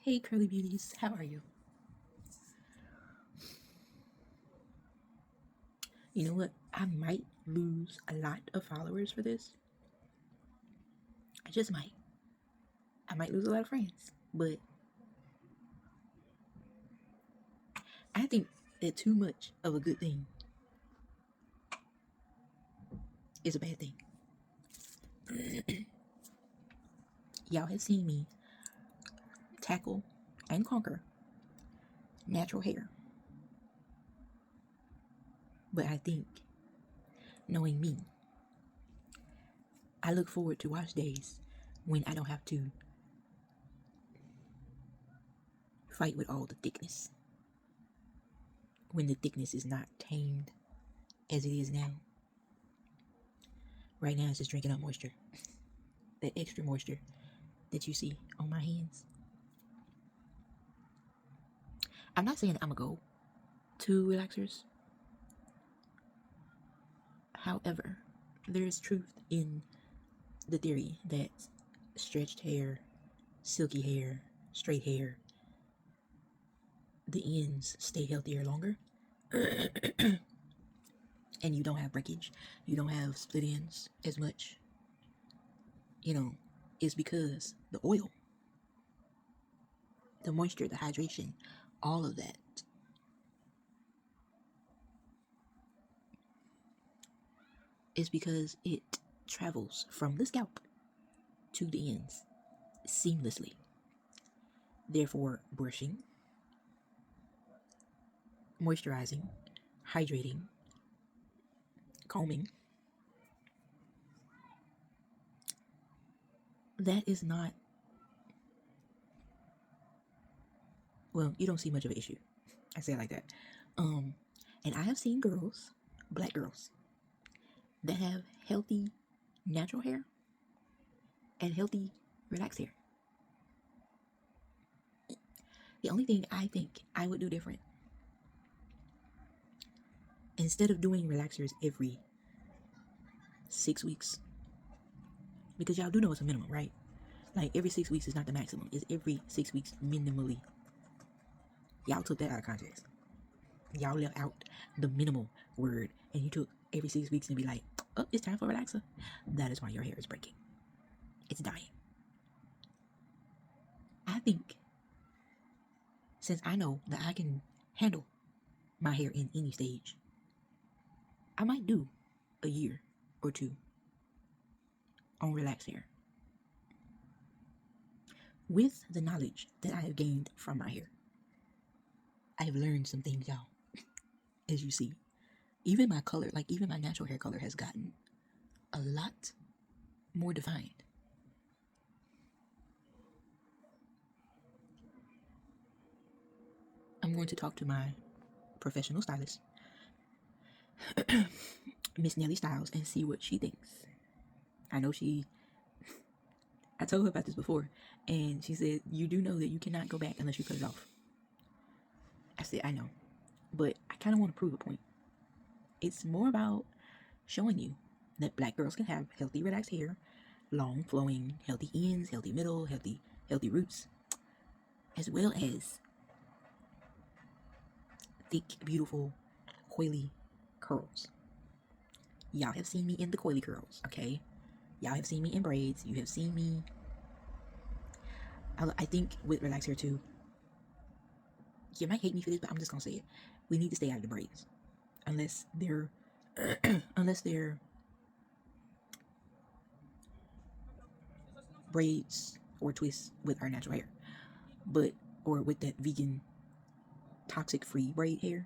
Hey curly beauties, how are you? You know what? I might lose a lot of followers for this. I just might. I might lose a lot of friends. But I think that too much of a good thing is a bad thing. Y'all have seen me tackle and conquer natural hair. But I think, knowing me, I look forward to wash days when I don't have to fight with all the thickness. When the thickness is not tamed as it is now. Right now it's just drinking up moisture. That extra moisture that you see on my hands. I'm not saying I'm gonna go to relaxers. However, there is truth in the theory that stretched hair, silky hair, straight hair, the ends stay healthier longer. And you don't have breakage, you don't have split ends as much. Is because the oil, the moisture, the hydration, all of that is because it travels from the scalp to the ends seamlessly. Therefore, brushing, moisturizing, hydrating, combing, that is not, well, you don't see much of an issue. I say it like that. And I have seen girls, black girls, that have healthy natural hair and healthy relaxed hair. The only thing I think I would do different, instead of doing relaxers every 6 weeks, because y'all do know it's a minimum, right? Like every 6 weeks is not the maximum. It's every 6 weeks minimally. Y'all took that out of context. Y'all left out the minimal word and you took every 6 weeks and be like, oh, it's time for a relaxer. That is why your hair is breaking. It's dying. I think, since I know that I can handle my hair in any stage, I might do a year or two on relaxed hair. With the knowledge that I have gained from my hair, I have learned some things, y'all. As you see, even my color, like even my natural hair color, has gotten a lot more defined. I'm going to talk to my professional stylist, Miss Nelly Styles, and see what she thinks. I know I told her about this before, and she said, you do know that you cannot go back unless you cut it off. I said, I know, but I kind of want to prove a point. It's more about showing you that black girls can have healthy, relaxed hair, long, flowing, healthy ends, healthy middle, healthy roots, as well as thick, beautiful, coily curls. Y'all have seen me in the coily curls, okay? Y'all have seen me in braids. You have seen me. I think with relaxed hair too, you might hate me for this, but I'm just gonna say it. We need to stay out of the braids, unless they're unless they're braids or twists with our natural hair, but or with that vegan toxic free braid hair,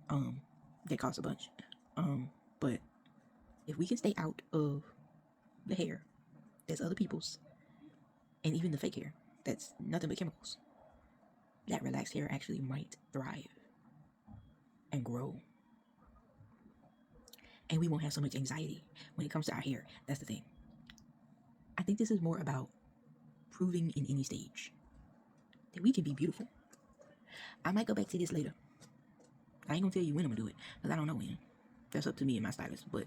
that costs a bunch. But if we can stay out of the hair that's other people's, and even the fake hair that's nothing but chemicals, that relaxed hair actually might thrive and grow. And we won't have so much anxiety when it comes to our hair. That's the thing. I think this is more about proving in any stage that we can be beautiful. I might go back to this later. I ain't gonna tell you when I'm gonna do it, because I don't know when. That's up to me and my stylist. But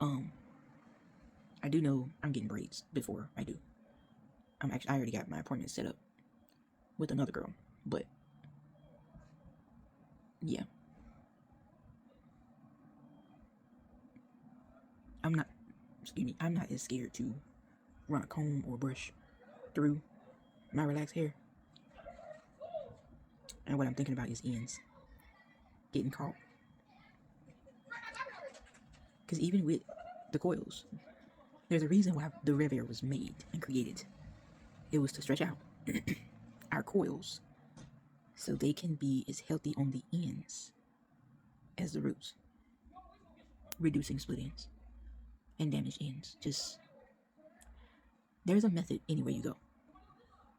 I do know I'm getting braids before I do. I already got my appointment set up with another girl. But yeah, I'm not, I'm not as scared to run a comb or brush through my relaxed hair. And what I'm thinking about is ends getting caught. Because even with the coils, there's a reason why the rev air was made and created. It was to stretch out our coils so they can be as healthy on the ends as the roots, reducing split ends and damaged ends. Just, there's a method anywhere you go.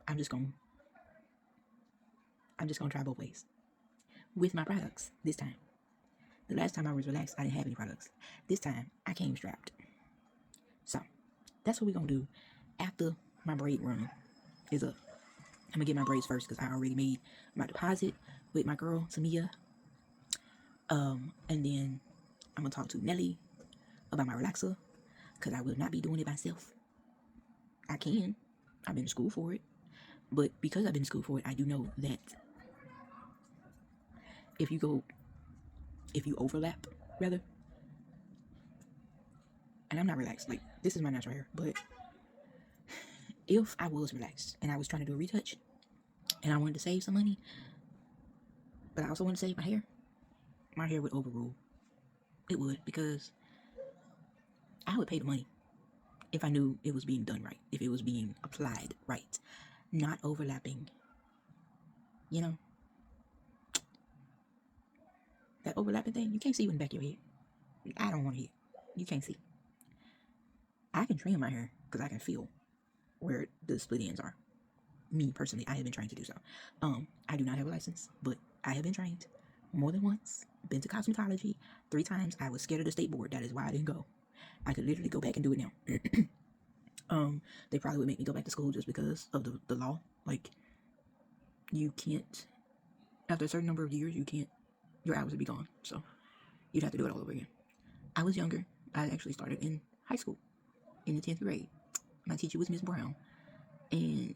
I'm just gonna try both ways with my products this time. The last time I was relaxed, I didn't have any products. This time, I came strapped. So, that's what we're gonna do after my braid run is up. I'm gonna get my braids first because I already made my deposit with my girl, Samia. And then I'm gonna talk to Nelly about my relaxer because I will not be doing it myself. I can. I've been to school for it. But because I've been to school for it, I do know that if you overlap, rather, and I'm not relaxed, like, this is my natural hair, but if I was relaxed and I was trying to do a retouch and I wanted to save some money, but I also wanted to save my hair would overrule. It would, because I would pay the money if I knew it was being done right, if it was being applied right, not overlapping, you know? That overlapping thing, you can't see in the back of your head. I don't want to hear. You can't see. I can trim my hair because I can feel where the split ends are. Me, personally, I have been trained to do so. I do not have a license, but I have been trained more than once. Been to cosmetology 3 times. I was scared of the state board. That is why I didn't go. I could literally go back and do it now. They probably would make me go back to school just because of the law. Like, you can't, after a certain number of years, your hours would be gone. So, you'd have to do it all over again. I was younger. I actually started in high school, in the 10th grade. My teacher was Miss Brown. And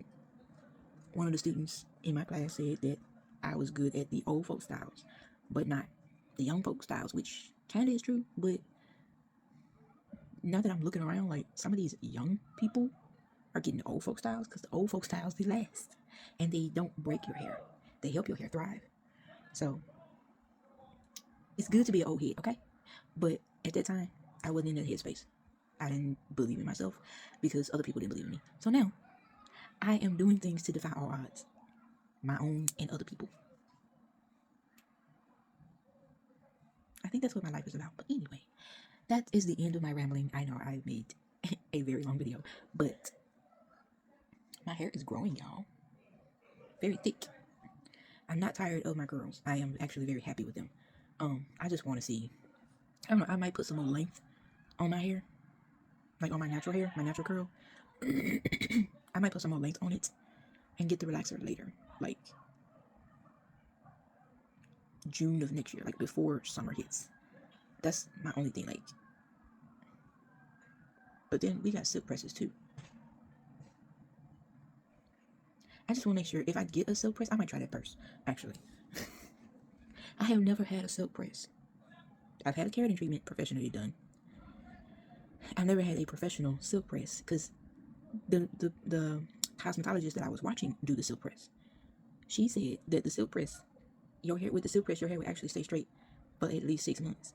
one of the students in my class said that I was good at the old folk styles, but not the young folk styles, which kind of is true. But now that I'm looking around, like, some of these young people are getting the old folk styles because the old folk styles, they last and they don't break your hair. They help your hair thrive. So it's good to be an old head, okay? But at that time, I wasn't in that headspace. I didn't believe in myself because other people didn't believe in me. So now, I am doing things to defy all odds, my own and other people. I think that's what my life is about. But anyway, that is the end of my rambling. I know I made a very long video, but my hair is growing, y'all. Very thick. I'm not tired of my curls. I am actually very happy with them. I just want to see, I don't know, I might put some more length on my hair, like on my natural hair, my natural curl. I might put some more length on it and get the relaxer later, like June of next year, like before summer hits. That's my only thing, like. But then we got silk presses too. I just want to make sure if I get a silk press, I might try that first, actually. I have never had a silk press. I've had a keratin treatment professionally done. I've never had a professional silk press because the cosmetologist that I was watching do the silk press, she said that the silk press, your hair with the silk press, your hair would actually stay straight for at least 6 months,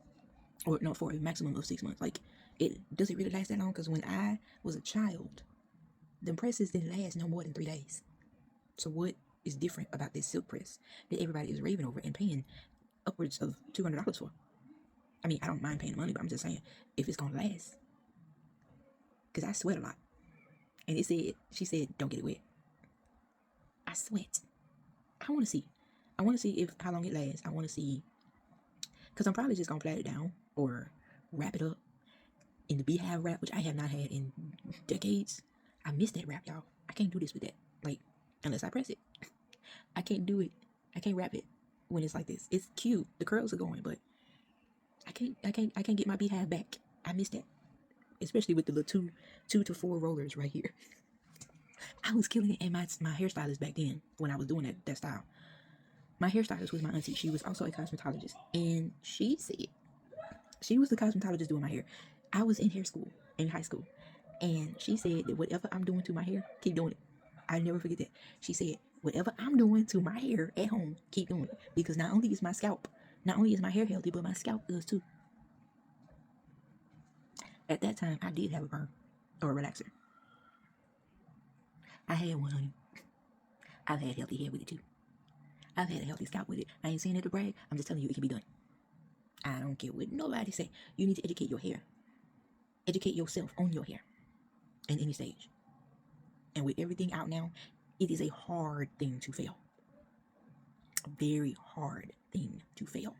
or no, for a maximum of 6 months. Like, it doesn't really last that long because when I was a child, the presses didn't last no more than 3 days. So what is different about this silk press that everybody is raving over and paying upwards of $200 for? I mean, I don't mind paying money, but I'm just saying, if it's gonna last, because I sweat a lot. And she said, don't get it wet. I sweat. I want to see. I want to see how long it lasts. I want to see, because I'm probably just gonna plait it down or wrap it up in the beehive wrap, which I have not had in decades. I miss that wrap, y'all. I can't do this with that, like, unless I press it. I can't do it. I can't wrap it when it's like this. It's cute. The curls are going, but I can't get my beehive back. I miss that, especially with the little two to four rollers right here. I was killing it. And my hairstylist back then, when I was doing that style, my hairstylist was my auntie. She was also a cosmetologist. And she said, she was the cosmetologist doing my hair. I was in hair school, in high school. And she said that whatever I'm doing to my hair, keep doing it. I never forget that. She said, whatever I'm doing to my hair at home, keep doing it. Because not only is my scalp, not only is my hair healthy, but my scalp is too. At that time, I did have a perm or a relaxer. I had one, honey. I've had healthy hair with it too. I've had a healthy scalp with it. I ain't saying it to brag. I'm just telling you it can be done. I don't care what nobody say. You need to educate your hair. Educate yourself on your hair in any stage. And with everything out now, it is a hard thing to fail. A very hard thing to fail.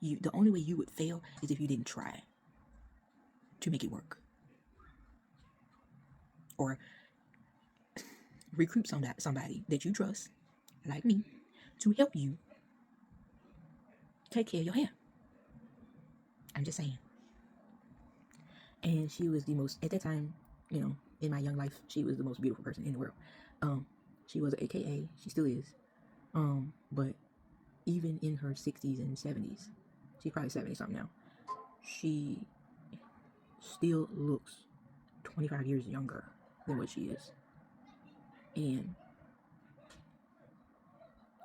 The only way you would fail is if you didn't try to make it work. Or recruit somebody that you trust, like me, to help you take care of your hair. I'm just saying. And she was the most, at that time, you know, in my young life, she was the most beautiful person in the world. She was an AKA, she still is. But even in her 60s and 70s, she's probably 70 something now, she still looks 25 years younger than what she is. And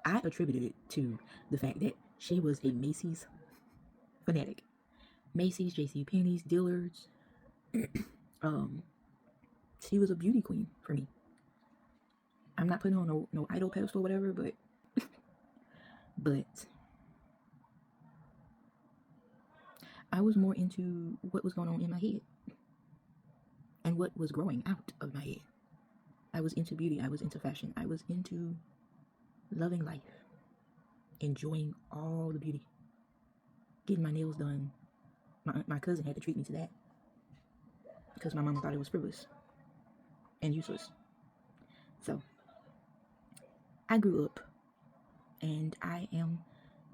I attributed it to the fact that she was a Macy's fanatic. Macy's, JCPenney's, Dillard's. She was a beauty queen for me. I'm not putting on no idol pedestal or whatever, but I was more into what was going on in my head and what was growing out of my head. I was into beauty. I was into fashion. I was into loving life, enjoying all the beauty, getting my nails done. My cousin had to treat me to that because my mama thought it was frivolous and useless. So I grew up, and I am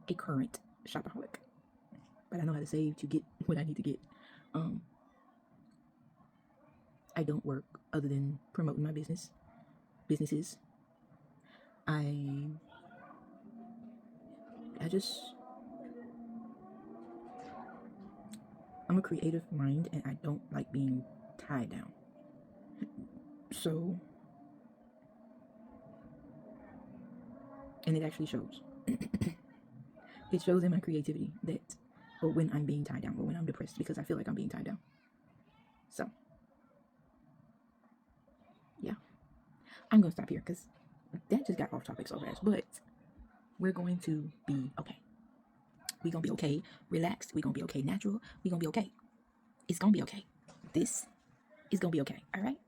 a current shopaholic, but I know how to save to get what I need to get. I don't work other than promoting my businesses. I'm a creative mind, and I don't like being tied down. So, and it actually shows. It shows in my creativity that, or when I'm being tied down, or when I'm depressed because I feel like I'm being tied down. So, yeah, I'm gonna stop here because that just got off topic so fast. But we're going to be okay. We're gonna be okay, relaxed. We're gonna be okay, natural. We're gonna be okay. It's gonna be okay. This is gonna be okay. All right.